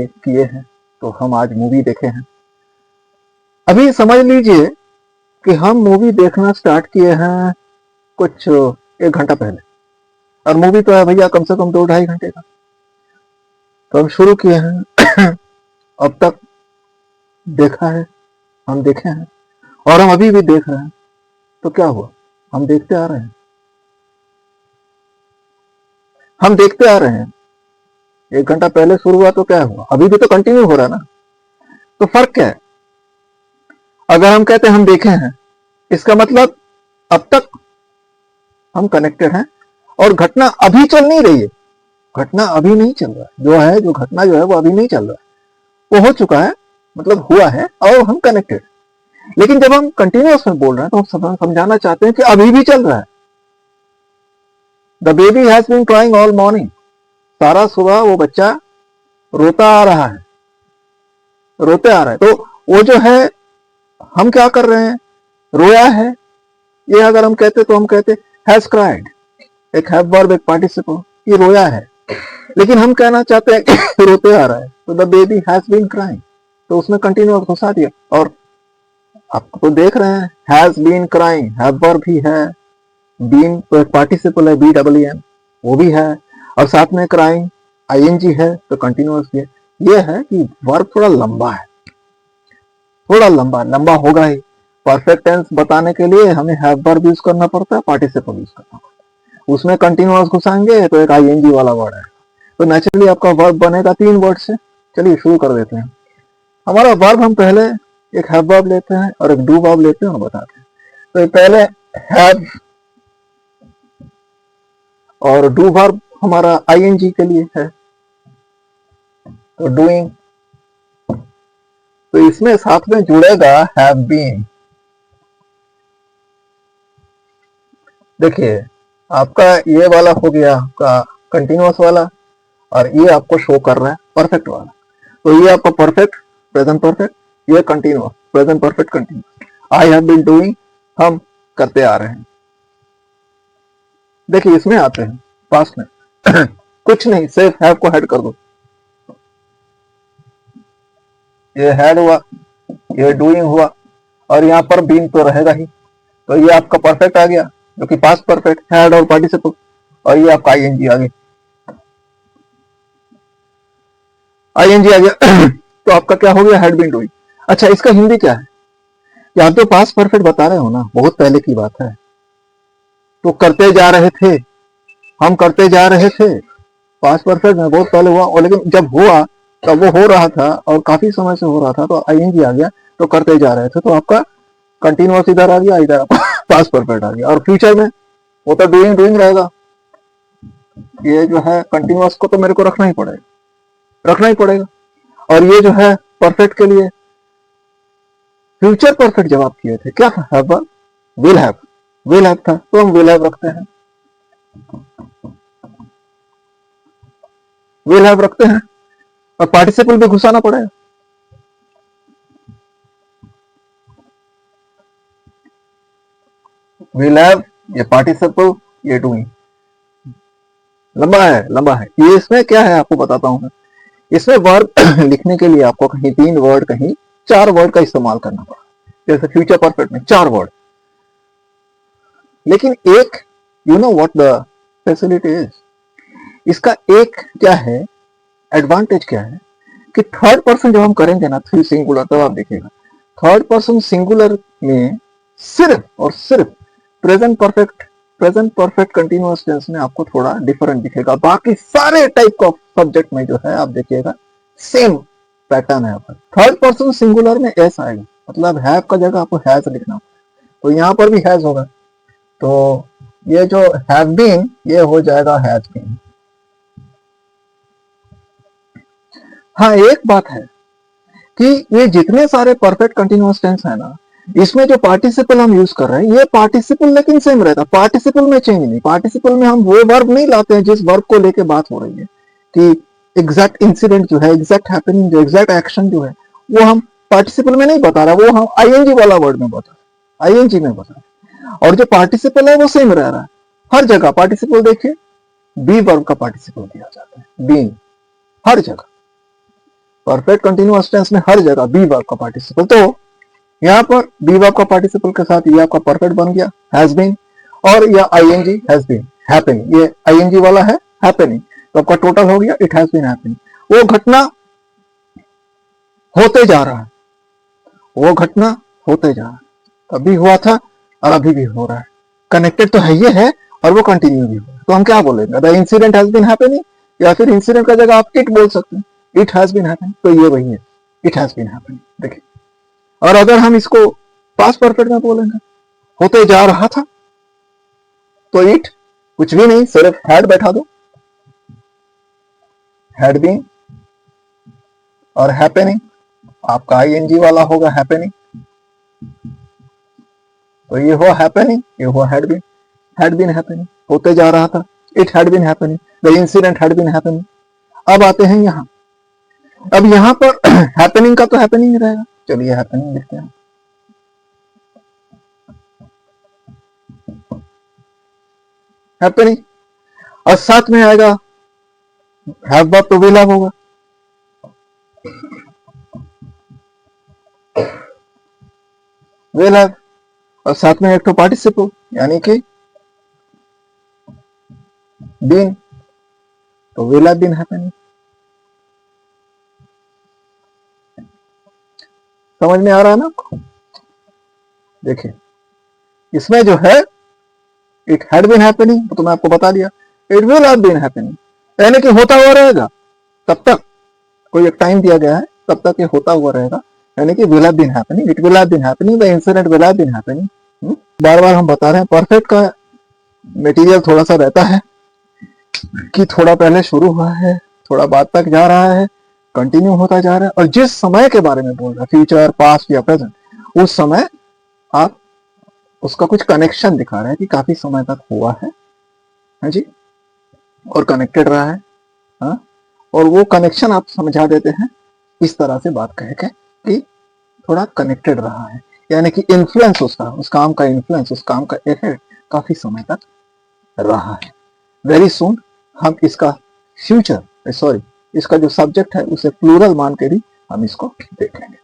किए हैं, तो हम आज मूवी देखे हैं। अभी समझ लीजिए कि हम मूवी देखना स्टार्ट किए हैं कुछ 1 घंटा पहले, और मूवी तो है भैया कम से कम 2-2.5 घंटे का। तो हम शुरू किए हैं अब तक देखा है, हम देखे हैं, और हम अभी भी देख रहे हैं। तो क्या हुआ, हम देखते आ रहे हैं, हम देखते आ रहे हैं। 1 घंटा पहले शुरू हुआ तो क्या हुआ, अभी भी तो कंटिन्यू हो रहा है ना। तो फर्क क्या है? अगर हम कहते हैं हम देखे हैं, इसका मतलब अब तक हम कनेक्टेड हैं, और घटना अभी चल नहीं रही है, घटना अभी नहीं चल रहा है, जो है जो घटना जो है वो अभी नहीं चल रहा है, वो हो चुका है, मतलब हुआ है, और हम कनेक्टेड। लेकिन जब हम कंटिन्यूअस में बोल रहे हैं तो हम समझाना चाहते हैं कि अभी भी चल रहा है। The baby has been crying all morning, सारा सुबह वो बच्चा रोता आ रहा है, रोते आ रहा है। तो वो जो है, हम क्या कर रहे हैं, रोया है। ये अगर हम कहते तो हम कहते हैज क्राइड, एक हैव वर्ब एक पार्टिसिपल, ये रोया है। लेकिन हम कहना चाहते हैं कि रोते आ रहा है, तो the baby has been crying, तो उसमें कंटिन्यूअस घुसा दिया। और आप तो देख रहे हैं has been crying, have verb भी है, बीन तो एक पार्टिसिपल है BEEN, वो भी है, और साथ में क्राइंग ING है, तो कंटिन्यूअस भी है। ये है कि वर्ब थोड़ा लंबा है, थोड़ा लंबा होगा ही। परफेक्ट टेंस बताने के लिए हमें हैव वर्ब यूज करना पड़ता है, पार्टिसिपल यूज करना पड़ता है। उसमें कंटिन्यूअस घुसाएंगे तो एक ING वाला वर्ड है, तो नेचुरली आपका वर्ब बनेगा 3 वर्ड से। चलिए शुरू कर देते हैं। हमारा वर्ब, हम पहले एक हैव वर्ब लेते हैं और एक डू वर्ब लेते हैं और बताते हैं। तो पहले हैव और डू वर्ब हमारा ING के लिए है, तो डूइंग। तो इसमें साथ में जुड़ेगा हैव बीन। देखिए आपका ये वाला हो गया आपका कंटिन्यूअस वाला, और ये आपको शो कर रहा है परफेक्ट वाला। तो ये आपका परफेक्ट प्रेजेंट परफेक्ट, ये continuous present perfect continuous. I have been doing, हम करते आ रहे हैं। देखिए इसमें आते हैं पास्ट में कुछ नहीं, सिर्फ हैव को हेड कर दो, ये हेड हुआ, ये डूइंग हुआ, और यहाँ पर बीन तो रहेगा ही। तो ये आपका परफेक्ट आ गया, जो कि पास्ट परफेक्ट, हेड और पार्टिसिपल, और ये आपका ING आ गया, ING आ गया। तो आपका क्या हो गया, हैड बीन डूइंग। अच्छा, इसका हिंदी क्या है? ये आप तो पास्ट परफेक्ट बता रहे हो ना, बहुत पहले की बात है। तो करते जा रहे थे, हम करते जा रहे थे, पास्ट परफेक्ट में बहुत पहले हुआ, और लेकिन जब हुआ तब वो हो रहा था और काफी समय से हो रहा था, तो ING आ गया, तो करते जा रहे थे। तो आपका कंटिन्यूअस इधर आ गया, इधर पास्ट परफेक्ट आ गया। और फ्यूचर में वो तो डूइंग डूइंग रहेगा। ये जो है कंटिन्यूअस को तो मेरे को रखना ही पड़ेगा। और ये जो है परफेक्ट के लिए फ्यूचर परफेक्ट जब आप किए थे, क्या था, हैव विल हैव था, तो हम विल हैव रखते हैं, विल हैव रखते हैं। और पार्टिसिपल भी घुसाना पड़ेगा। विल हैव, ये पार्टिसिपल, ये डूइंग। लंबा है ये। इसमें क्या है आपको बताता हूं मैं। इसमें वर्ब लिखने के लिए आपको कहीं 3 वर्ड, कहीं 4 वर्ड का इस्तेमाल करना पड़ा, जैसे फ्यूचर परफेक्ट में 4 वर्ड। लेकिन एक, you know what the facility is, इसका एक क्या है एडवांटेज, क्या है कि थर्ड पर्सन जब हम करेंगे ना, थ्री सिंगुलर, तब आप देखिएगा थर्ड पर्सन सिंगुलर में सिर्फ और सिर्फ प्रेजेंट परफेक्ट कंटिन्यूअस टेंस में आपको थोड़ा डिफरेंट दिखेगा। बाकी सारे टाइप ऑफ सब्जेक्ट में जो है आप देखिएगा सेम पैटर्न है। थर्ड पर्सन सिंगुलर में एस आएगा, मतलब हैव का जगह आपको हैज लिखना, तो यहाँ पर भी हैज होगा। तो ये जो हैव बीन, ये हो जाएगा हैज बीन। हाँ, एक बात है कि ये जितने सारे परफेक्ट कंटिन्यूअस टेंस है ना, इसमें जो पार्टिसिपल हम यूज कर रहे हैं, ये पार्टिसिपल लेकिन सेम रहता है, पार्टिसिपल में चेंज नहीं। पार्टिसिपल में हम वो वर्ब नहीं लाते हैं जिस वर्ब को लेके बात हो रही है, कि एग्जैक्ट इंसिडेंट जो है, एग्जैक्ट हैपनिंग, जो एग्जैक्ट एक्शन जो है, वो हम पार्टिसिपल में नहीं बता रहा, वो हम ING वाला वर्ड में बता रहे, ING में बता रहे। और जो पार्टिसिपल है वो सेम रह रहा है हर जगह। पार्टिसिपल देखिए, बी वर्ब का पार्टिसिपल दिया जाता है, बीइंग, हर जगह। परफेक्ट कंटिन्यूअस टेंस में हर जगह बी वर्ब का पार्टिसिपल, तो यहाँ पर बी वर्ब का पार्टिसिपल के साथ ये आपका परफेक्ट बन गया हैज बीन, और यह आईएनजी हैज बीन हैपनिंग, ये आईएनजी वाला है हैपनिंग, तो आपका टोटल हो गया इट हैज बीन हैपनिंग। वो घटना होते जा रहा है, वो घटना होते जा रहा है, अभी हुआ था और अभी भी हो रहा है, कनेक्टेड तो है ये है और वो कंटिन्यू भी हो रहा है। तो हम क्या बोलेंगे, the incident has been happening, या फिर इंसिडेंट का जगह आप इट बोल सकते हैं, इट हैज बीन हैपनिंग, तो ये वही है, इट हैज बीन हैपनिंग। देखिए, और अगर हम इसको पास्ट परफेक्ट में बोलेंगे, होते जा रहा था, तो इट कुछ भी नहीं, सिर्फ हैड बैठा दो, हैड बीन, और हैपनिंग आपका आईएनजी वाला होगा हैपनिंग, तो ये हुआ हैपनिंग, ये हुआ हैड बीन हैपनिंग, होते जा रहा था, it had been happening, the incident had been happening. अब आते हैं यहां, अब यहां पर हैपनिंग का तो हैपनिंग रहेगा, चलिए हैपनिंग लिखते हैं, हैपनिंग, और साथ में आएगा हैव वर्ब, तो विल हैव होगा, विल हैव, और साथ में एक तो पार्टिसिपल यानी कि बीन, तो विल हैव बीन हैपनिंग। समझ में आ रहा है ना आपको? देखिए, इसमें जो है इट हैड बीन हैपनिंग, तो मैं आपको बता दिया, it will have been happening, यानी कि होता हुआ रहेगा, तब तक कोई एक टाइम दिया गया है, तब तक ये होता हुआ रहेगा, यानी कि will have been happening, it will have been happening, the incident will have been happening. बार बार हम बता रहे हैं, परफेक्ट का मटेरियल थोड़ा सा रहता है कि थोड़ा पहले शुरू हुआ है, थोड़ा बाद तक जा रहा है, कंटिन्यू होता जा रहा है, और जिस समय के बारे में बोल रहा है, फ्यूचर, पास्ट या प्रेजेंट, उस समय आप उसका कुछ कनेक्शन दिखा रहे हैं कि काफी समय तक हुआ है जी, और कनेक्टेड रहा है, हाँ, और वो कनेक्शन आप समझा देते हैं इस तरह से बात कह के कि थोड़ा कनेक्टेड रहा है, यानी कि इन्फ्लुएंस उसका, उस काम का इन्फ्लुएंस, उस काम का इफेक्ट काफी समय तक रहा है। वेरी सून हम इसका फ्यूचर, सॉरी, इसका जो सब्जेक्ट है उसे प्लूरल मान के भी हम इसको देख लेंगे।